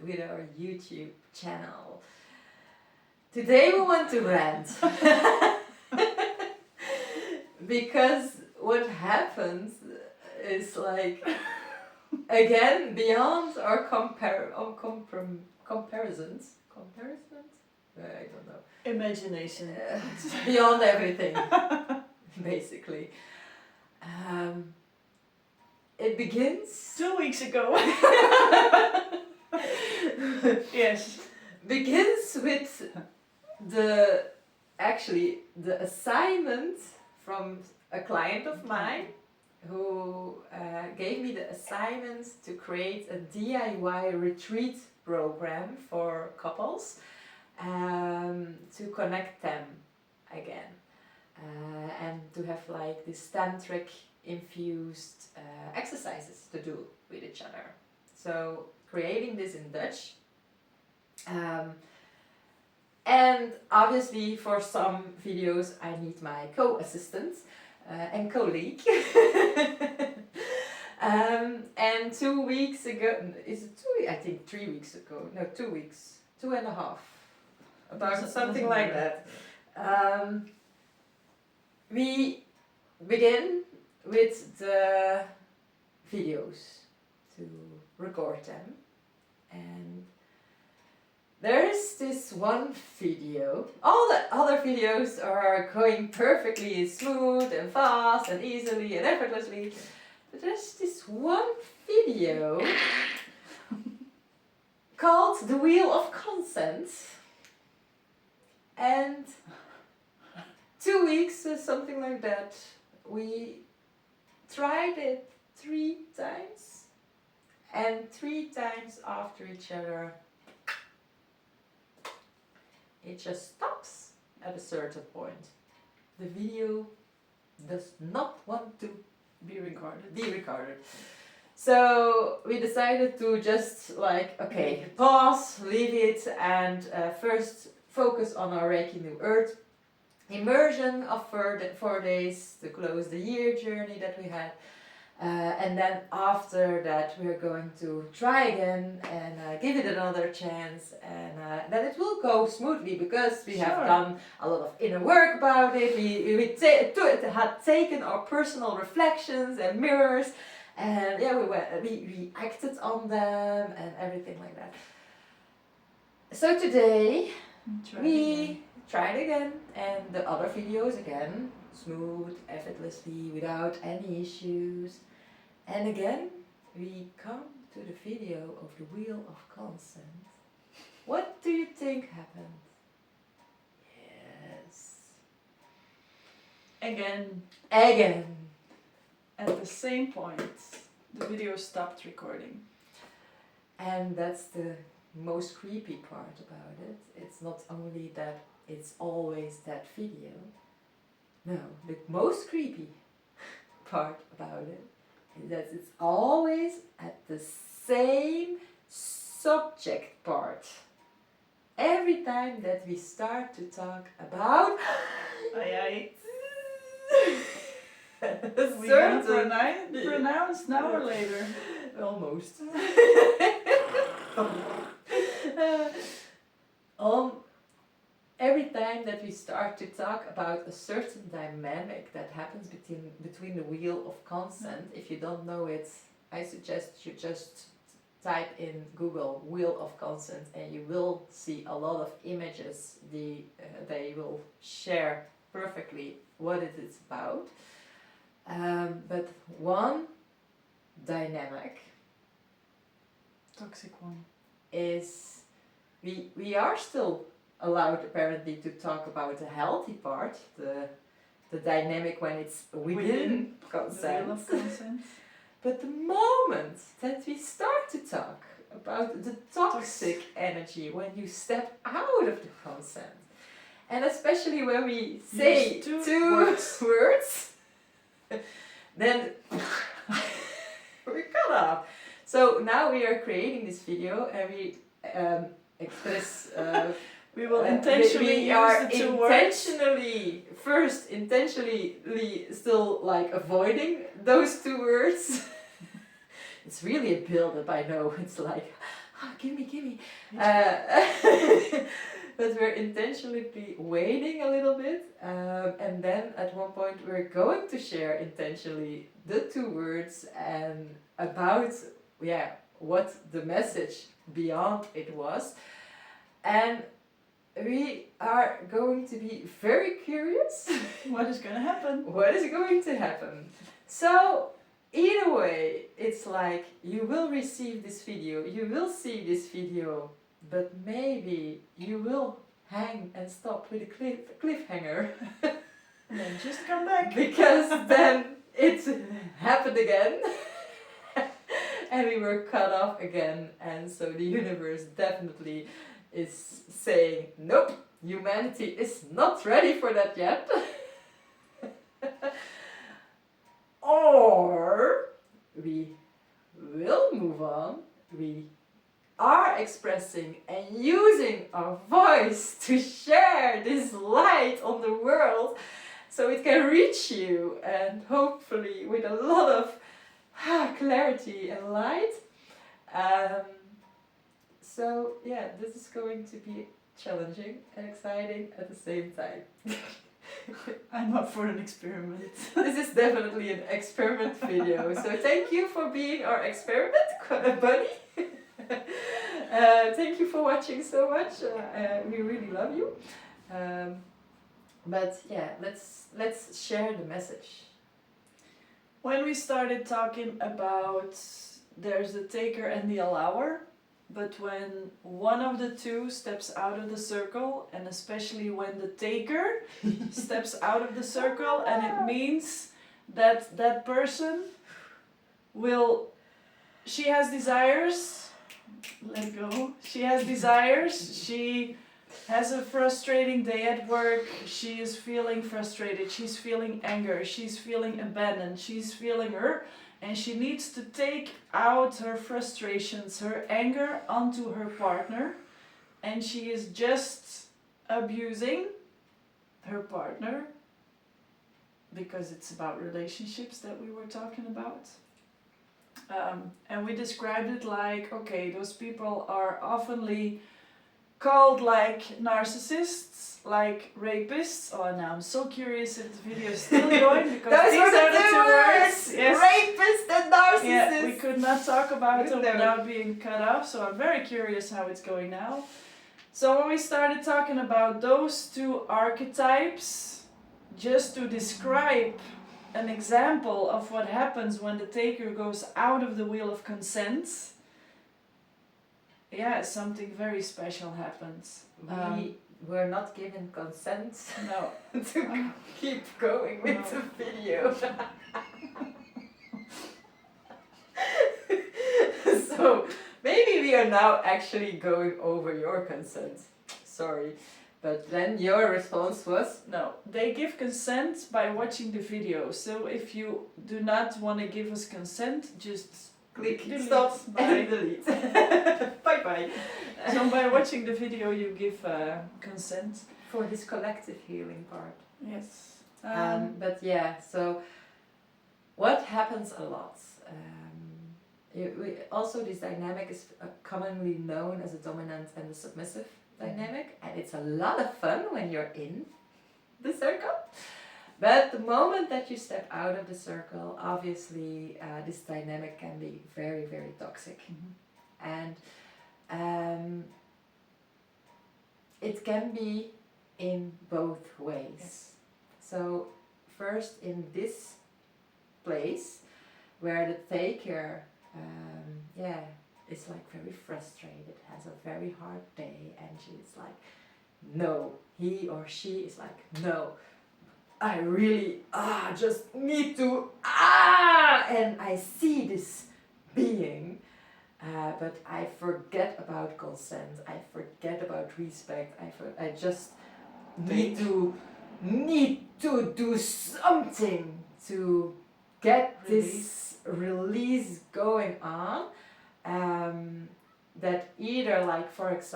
with our YouTube channel. Today we want to rant. Because what happens is like, again, beyond our comparisons? I don't know. Imagination. Beyond everything, basically. It begins... 2 weeks ago. Yes. Begins with the assignment from a client of mine who gave me the assignment to create a DIY retreat program for couples to connect them again and to have like this tantric infused exercises to do with each other. So creating this in Dutch. And obviously for some videos I need my co-assistant and colleague. And 2 weeks ago, is it 2 weeks? I think 3 weeks ago, no 2 weeks, 2.5, about something like that. We begin with the videos to record them, and there is this one video. All the other videos are going perfectly smooth and fast and easily and effortlessly. But there's this one video called The Wheel of Consent. And 2 weeks or something like that, we tried it 3 times. And 3 times after each other, it just stops at a certain point. The video does not want to be recorded. So we decided to just like, okay, pause, leave it, and first focus on our Reiki New Earth immersion of 4 days to close the year journey that we had. And then after that we're going to try again and give it another chance, and then it will go smoothly because we have done a lot of inner work about it. We had taken our personal reflections and mirrors, and yeah, we acted on them and everything like that. So today we tried again, and the other videos again, smooth, effortlessly, without any issues. And again, we come to the video of the Wheel of Consent. What do you think happened? Yes. Again. At the same point, the video stopped recording. And that's the most creepy part about it. It's not only that it's always that video. No, the most creepy part about it is that it's always at the same subject part. Every time that we start to talk about we gonna pronounce now or later? Almost. Every time that we start to talk about a certain dynamic that happens between the Wheel of Consent, if you don't know it, I suggest you just type in Google Wheel of Consent and you will see a lot of images. They will share perfectly what it is about. But one dynamic, toxic one, is we are still allowed apparently to talk about the healthy part, the dynamic when it's within consent. The wheel of consent. But the moment that we start to talk about the toxic energy when you step out of the consent, and especially when we say two words, then we're cut off. So now we are creating this video and we express. We will intentionally use the 2 words. Intentionally still like avoiding those 2 words. It's really a build-up, I know. It's like, Give me. Yes. But we're intentionally waiting a little bit, and then at one point we're going to share intentionally the 2 words and about what the message beyond it was, and we are going to be very curious What is going to happen? what is going to happen. So either way, it's like you will receive this video, you will see this video, but maybe you will hang and stop with a cliffhanger. And then just come back. Because then it happened again. And we were cut off again. And so the universe definitely is saying, nope, humanity is not ready for that yet. Or we will move on. We are expressing and using our voice to share this light on the world so it can reach you, and hopefully with a lot of clarity and light. So yeah, this is going to be challenging and exciting at the same time. I'm up for an experiment. This is definitely an experiment video, so thank you for being our experiment buddy. Thank you for watching so much. We really love you. But yeah, let's share the message. When we started talking about there's the taker and the allower, but when one of the 2 steps out of the circle, and especially when the taker steps out of the circle, and it means that that person she has desires, let go, she has desires, she has a frustrating day at work, she is feeling frustrated, she's feeling anger, she's feeling abandoned, she's feeling and she needs to take out her frustrations, her anger onto her partner, and she is just abusing her partner, because it's about relationships that we were talking about. And we described it like, okay, those people are oftenly called like narcissists, like rapists. Oh, now I'm so curious if the video is still going, because Those these were are the 2 words. Yes. Rapist and narcissist. Yeah, we could not talk about it No. without being cut off, so I'm very curious how it's going now. So when we started talking about those 2 archetypes, just to describe an example of what happens when the taker goes out of the wheel of consent, yeah, something very special happens. We were not given consent No. to keep going with No. the video. So maybe we are now actually going over your consent. Sorry. But then your response was? No, they give consent by watching the video. So if you do not want to give us consent, just Click delete. stop Bye. and delete. Bye bye. So by watching the video you give consent. For this collective healing part. Yes. But yeah, so what happens a lot? Also this dynamic is commonly known as a dominant and a submissive dynamic, and it's a lot of fun when you're in the circle. But the moment that you step out of the circle, obviously this dynamic can be very, very toxic. Mhm. And it can be in both ways. Yes. So first in this place where the taker is like very frustrated, has a very hard day, and she's like, no, he or she is like, no, I really just need to and I see this being, but I forget about consent, I forget about respect, I just need to do something to get this release going on, that either, like, for example,